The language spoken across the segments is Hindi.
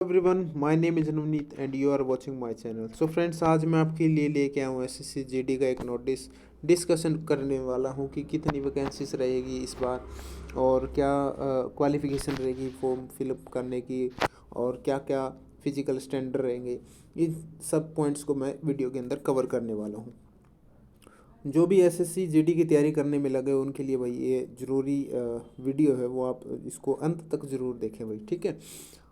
Everyone, my name is Navneet and you are watching my channel. So friends, आज मैं आपके लिए लेके आया हूँ एसएससी जीडी का एक नोटिस डिस्कशन करने वाला हूँ कि कितनी वैकेंसीज रहेगी इस बार और क्या क्वालिफिकेशन रहेगी फॉर्म फिलअप करने की और क्या क्या फिजिकल स्टैंडर्ड रहेंगे। इन सब पॉइंट्स को मैं वीडियो के अंदर कवर करने वाला हूँ। जो भी एसएससी जीडी की तैयारी करने में लगे उनके लिए भाई ये ज़रूरी वीडियो है, वो आप इसको अंत तक ज़रूर देखें भाई, ठीक है।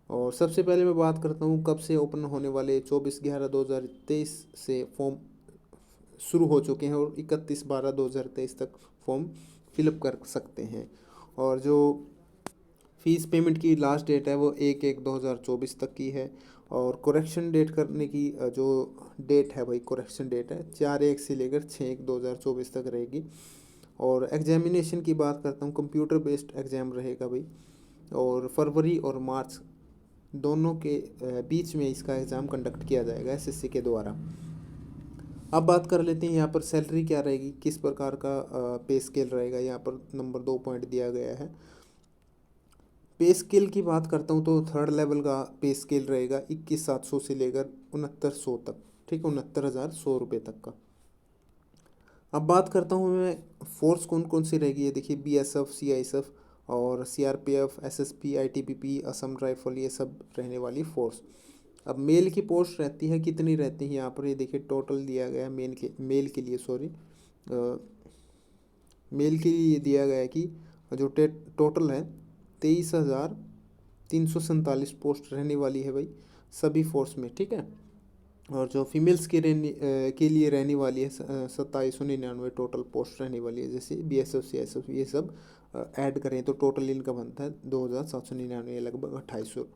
और सबसे पहले मैं बात करता हूँ कब से ओपन होने वाले 24/11/2023 से फॉर्म शुरू हो चुके हैं और 31/12/2023 तक फॉर्म फिलअप कर सकते हैं। और जो फ़ीस पेमेंट की लास्ट डेट है वो 1/1/2024 तक की है। और करेक्शन डेट करने की जो डेट है भाई, करेक्शन डेट है 4/1 से लेकर 6/1/2024 तक रहेगी। और एग्जामिनेशन की बात करता हूँ, कंप्यूटर बेस्ड एग्ज़ाम रहेगा भाई। और फरवरी और मार्च दोनों के बीच में इसका एग्ज़ाम कंडक्ट किया जाएगा एसएससी के द्वारा। अब बात कर लेते हैं यहाँ पर सैलरी क्या रहेगी, किस प्रकार का पे स्केल रहेगा। यहाँ पर नंबर 2 पॉइंट दिया गया है। पे स्केल की बात करता हूँ तो थर्ड लेवल का पे स्केल रहेगा 21,700 से लेकर 6900 तक, ठीक है, 69,100 रुपये तक का। अब बात करता हूँ मैं फोर्स कौन कौन सी रहेगी। ये देखिए, बीएसएफ, सीआईएसएफ और CRPF, SSP, ITBP, Assam rifle, ये सब रहने वाली फोर्स। अब मेल की पोस्ट रहती है, कितनी रहती है यहाँ पर ये देखिए, टोटल दिया गया है मेल के लिए, सॉरी, मेल के लिए ये दिया गया है कि जो टोटल है 23,347 पोस्ट रहने वाली है भाई सभी फोर्स में, ठीक है। और जो फीमेल्स के लिए रहने वाली है 2799 टोटल पोस्ट रहने वाली है। जैसे बीएसएफ, सीएसएफ ये सब ऐड करें तो टोटल इनका बनता है 2,799, लगभग 2800।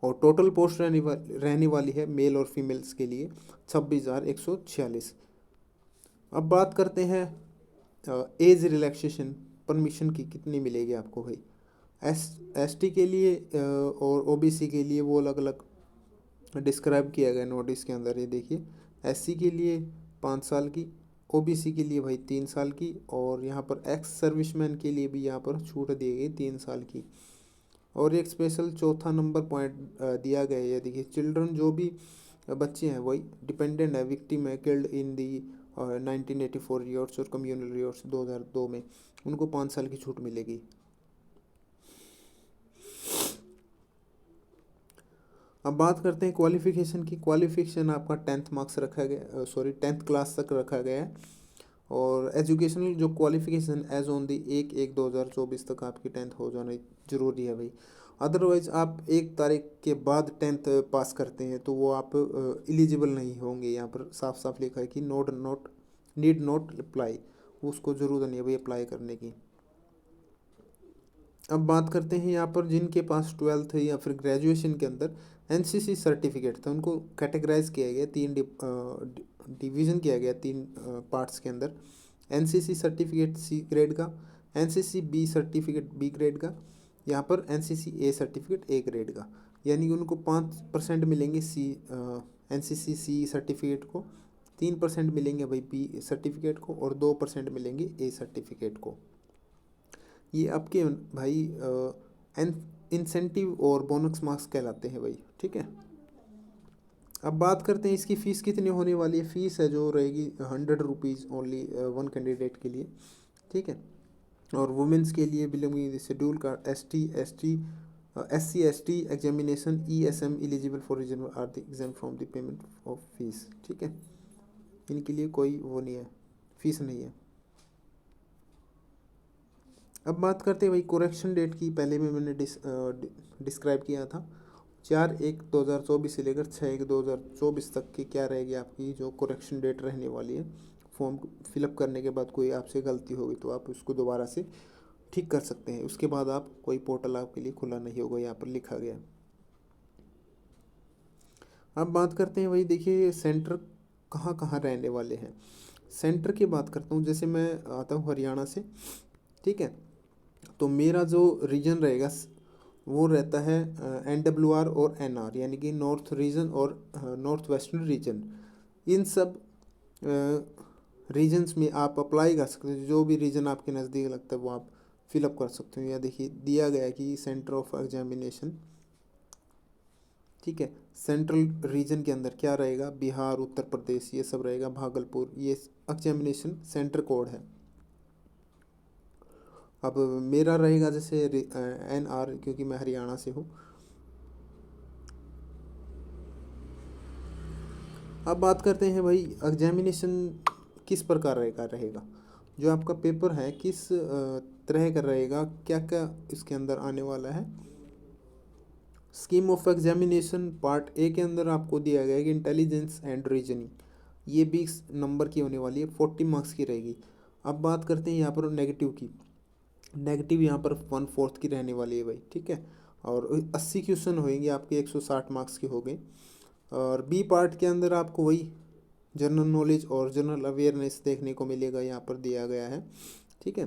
और टोटल पोस्ट रहने वाली है मेल और फीमेल्स के लिए 26,146। अब बात करते हैं एज रिलैक्सेशन परमिशन की कितनी मिलेगी आपको भाई। एसटी के लिए और ओबीसी के लिए वो अलग अलग डिस्क्राइब किया गया नोटिस के अंदर। ये देखिए, एससी के लिए 5 साल की, ओबीसी के लिए भाई 3 साल की, और यहाँ पर एक्स सर्विसमैन के लिए भी यहाँ पर छूट दी गई 3 साल की। और एक स्पेशल चौथा नंबर पॉइंट दिया गया है। ये देखिए, चिल्ड्रन जो भी बच्चे हैं वही डिपेंडेंट है, विक्टिम है, किल्ड इन दी 1984 रियोट्स और कम्युनल रियोट्स 2002 में, उनको 5 साल की छूट मिलेगी। अब बात करते हैं क्वालिफिकेशन की। क्वालिफिकेशन आपका 10th मार्क्स रखा गया, सॉरी 10th क्लास तक रखा गया है। और एजुकेशनल जो क्वालिफिकेशन एज ऑन दी 1/1/2024 तक आपकी 10th हो जाना जरूरी है भाई। अदरवाइज आप 1 तारीख के बाद 10th पास करते हैं तो वो आप एलिजिबल नहीं होंगे। यहाँ पर साफ साफ लिखा है कि नोट नीड नॉट अप्लाई, उसको ज़रूरत नहीं है भाई अप्लाई करने की। अब बात करते हैं यहाँ पर जिनके पास 12th है या फिर ग्रेजुएशन के अंदर एनसीसी सर्टिफिकेट था, उनको कैटेगराइज किया गया, डिवीज़न किया गया 3 पार्ट्स के अंदर। एनसीसी सर्टिफिकेट सी ग्रेड का, NCC B certificate B grade का, यहाँ पर NCC A certificate A grade का। यानी कि उनको 5% मिलेंगे एनसीसी सी सर्टिफिकेट को, 3% मिलेंगे भाई बी सर्टिफिकेट को, और 2% मिलेंगे ए सर्टिफिकेट को। ये आपके भाई इंसेंटिव और बोनस मार्क्स कहलाते हैं भाई, ठीक है। अब बात करते हैं इसकी फ़ीस कितनी होने वाली है। फ़ीस है जो रहेगी 100 रुपीज़ ओनली 1 कैंडिडेट के लिए, ठीक है। और वुमेंस के लिए बिलोंगिंग शेड्यूल का SC ST examination ESM eligible for regional are the exam from the payment of fees, ठीक है। इनके लिए कोई वो नहीं है, फीस नहीं है। अब बात करते हैं भाई कोरेक्शन डेट की। पहले में मैंने डिस्क्राइब किया था 4/1/2024 से लेकर 6/1/2024 तक की क्या रहेगी आपकी जो कोरेक्शन डेट रहने वाली है। फॉर्म फिलअप करने के बाद कोई आपसे गलती होगी तो आप उसको दोबारा से ठीक कर सकते हैं। उसके बाद आप कोई पोर्टल आपके लिए खुला नहीं होगा, यहाँ पर लिखा गया। अब बात करते हैं भाई, देखिए सेंटर कहाँ कहाँ रहने वाले हैं। सेंटर की बात करता हूँ, जैसे मैं आता हूँ हरियाणा से, ठीक है। तो मेरा जो रीजन रहेगा वो रहता है NWR और NR, यानी कि नॉर्थ रीजन और नॉर्थ वेस्टर्न रीजन। इन सब रीजन्स में आप अप्लाई कर सकते हो। जो भी रीजन आपके नज़दीक लगता है वो आप फिलअप कर सकते हो। या देखिए दिया गया है कि सेंटर ऑफ एग्जामिनेशन ठीक है। सेंट्रल रीजन के अंदर क्या रहेगा, बिहार, उत्तर प्रदेश, ये सब रहेगा, भागलपुर, ये एग्जामिनेशन सेंटर कोड है। अब मेरा रहेगा जैसे NR, क्योंकि मैं हरियाणा से हूँ। अब बात करते हैं भाई एग्जामिनेशन किस प्रकार रहेगा। जो आपका पेपर है किस तरह का रहेगा, क्या क्या इसके अंदर आने वाला है। Scheme of examination part A के अंदर आपको दिया गया है कि इंटेलिजेंस एंड रीजनिंग, ये 20 नंबर की होने वाली है, 40 मार्क्स की रहेगी। अब बात करते हैं यहाँ पर नेगेटिव की। नेगेटिव यहाँ पर 1/4 की रहने वाली है भाई, ठीक है। और 80 क्वेश्चन होंगे आपके, 160 मार्क्स के हो गए। और बी पार्ट के अंदर आपको वही जनरल नॉलेज और जनरल अवेयरनेस देखने को मिलेगा, यहाँ पर दिया गया है, ठीक है।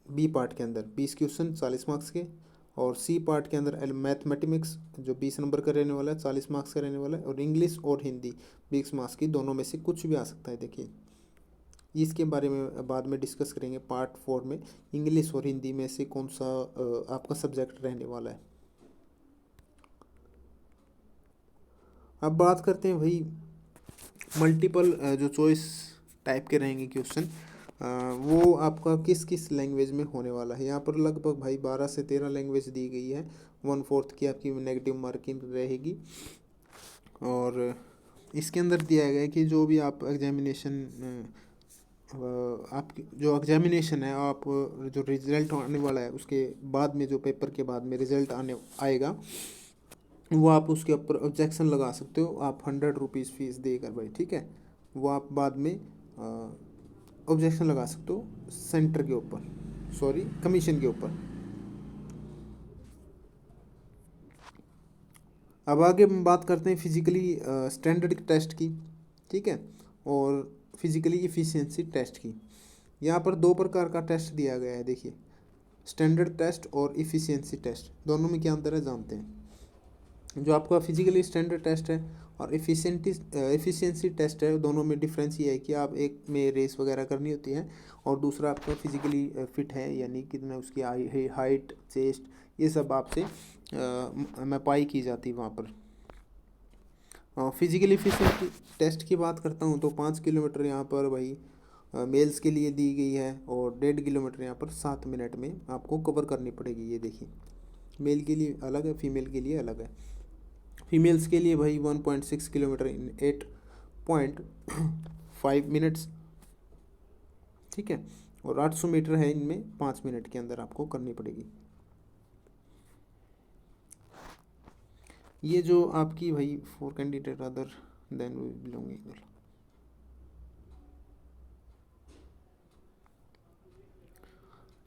बी पार्ट के अंदर 20 क्वेश्चन 40 मार्क्स के, और सी पार्ट के अंदर मैथमेटिक्स जो 20 नंबर का रहने वाला है, 40 मार्क्स का रहने वाला है, और इंग्लिश और हिंदी 20 मार्क्स की, दोनों में से कुछ भी आ सकता है। देखिए इसके बारे में बाद में डिस्कस करेंगे पार्ट 4 में, इंग्लिश और हिंदी में से कौन सा आपका सब्जेक्ट रहने वाला है। अब बात करते हैं भाई मल्टीपल जो चॉइस टाइप के रहेंगे क्वेश्चन, वो आपका किस किस लैंग्वेज में होने वाला है। यहाँ पर लगभग भाई 12 से 13 लैंग्वेज दी गई है, 1/4 की आपकी नेगेटिव मार्किंग रहेगी। और इसके अंदर दिया गया है कि जो भी आप एग्जामिनेशन आपकी जो एग्जामिनेशन है, आप जो रिजल्ट आने वाला है उसके बाद में, जो पेपर के बाद में रिजल्ट आएगा, वो आप उसके ऊपर ऑब्जेक्शन लगा सकते हो, आप 100 रुपीज़ फीस देकर भाई, ठीक है। वो आप बाद में ऑब्जेक्शन लगा सकते हो सेंटर के ऊपर, सॉरी कमीशन के ऊपर। अब आगे हम बात करते हैं फिजिकली स्टैंडर्ड टेस्ट की, ठीक है, और फिजिकली इफ़िशियंसी टेस्ट की। यहाँ पर 2 प्रकार का टेस्ट दिया गया है, देखिए स्टैंडर्ड टेस्ट और इफ़िशियंसी टेस्ट, दोनों में क्या अंतर है जानते हैं। जो आपका फिजिकली स्टैंडर्ड टेस्ट है और इफ़िशियंसी टेस्ट है, दोनों में डिफरेंस ये है कि आप एक में रेस वगैरह करनी होती है, और दूसरा आपका फिजिकली फिट है, यानी कितना उसकी हाइट, चेस्ट, ये सब आपसे मैपाई की जाती है वहाँ पर। फिजिकली इफिशिएंसी टेस्ट की बात करता हूँ तो 5 किलोमीटर यहाँ पर भाई मेल्स के लिए दी गई है, और 1.5 किलोमीटर यहाँ पर 7 मिनट में आपको कवर करनी पड़ेगी। ये देखिए मेल के लिए अलग है, फीमेल के लिए अलग है। फीमेल्स के लिए भाई 1.6 किलोमीटर इन 8.5 मिनट्स, ठीक है, और 800 मीटर है, इनमें 5 मिनट के अंदर आपको करनी पड़ेगी। ये जो आपकी भाई 4 candidate other than we belonging.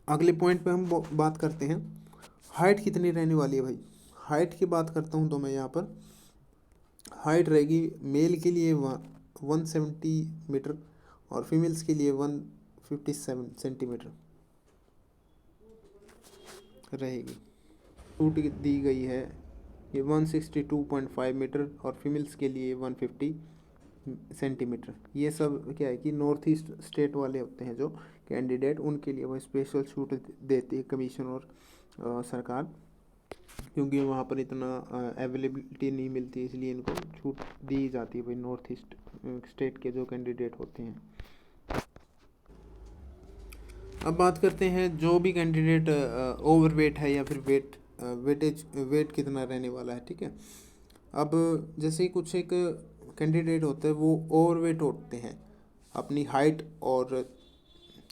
अगले पॉइंट पे हम बात करते हैं हाइट कितनी रहने वाली है भाई। हाइट की बात करता हूँ तो मैं यहाँ पर हाइट रहेगी मेल के लिए 170 मीटर और फीमेल्स के लिए 157 सेंटीमीटर रहेगी। टूट दी गई है ये 162.5 मीटर और फीमेल्स के लिए 150 सेंटीमीटर। ये सब क्या है कि नॉर्थ ईस्ट स्टेट वाले होते हैं जो कैंडिडेट, उनके लिए वो स्पेशल छूट देती है कमीशन और सरकार, क्योंकि वहाँ पर इतना अवेलेबिलिटी नहीं मिलती, इसलिए इनको छूट दी जाती है भाई नॉर्थ ईस्ट स्टेट के जो कैंडिडेट होते हैं। अब बात करते हैं जो भी कैंडिडेट ओवरवेट है या फिर वेट कितना रहने वाला है, ठीक है। अब जैसे कुछ एक कैंडिडेट होते हैं वो ओवरवेट होते हैं अपनी हाइट और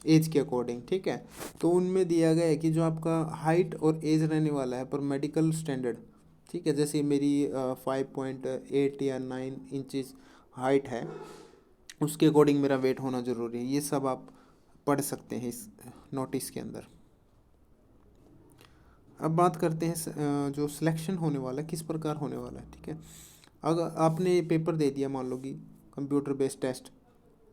एज के अकॉर्डिंग, ठीक है। तो उनमें दिया गया है कि जो आपका हाइट और एज रहने वाला है पर मेडिकल स्टैंडर्ड, ठीक है, जैसे मेरी 5.8 या 9 इंचज़ हाइट है, उसके अकॉर्डिंग मेरा वेट होना ज़रूरी है। ये सब आप पढ़ सकते हैं इस नोटिस के अंदर। अब बात करते हैं जो सिलेक्शन होने वाला है किस प्रकार होने वाला है, ठीक है। अगर आपने पेपर दे दिया, मान लो कि कंप्यूटर बेस्ड टेस्ट,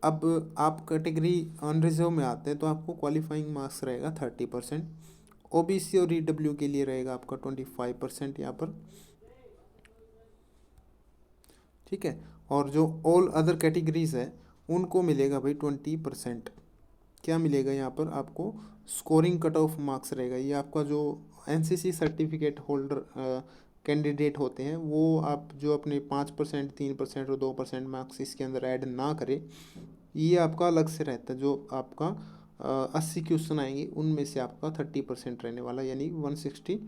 अब आप कैटेगरी अनरिजर्व में आते हैं तो आपको क्वालिफाइंग मार्क्स रहेगा 30%, ओबीसी और ईडब्ल्यू के लिए रहेगा आपका 25% यहाँ पर, ठीक है। और जो ऑल अदर कैटेगरीज है उनको मिलेगा भाई 20%। क्या मिलेगा यहाँ पर आपको, स्कोरिंग कट ऑफ मार्क्स रहेगा। ये आपका जो एनसीसी सर्टिफिकेट होल्डर कैंडिडेट होते हैं वो आप जो अपने 5%, 3% और 2% मार्क्स इसके अंदर ऐड ना करें, ये आपका अलग से रहता है। जो आपका 80 क्वेश्चन आएंगे उनमें से आपका 30% रहने वाला, यानी 160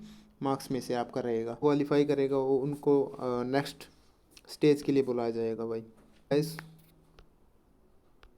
मार्क्स में से आपका रहेगा। क्वालिफाई करेगा वो, उनको नेक्स्ट स्टेज के लिए बुलाया जाएगा भाई। गाइस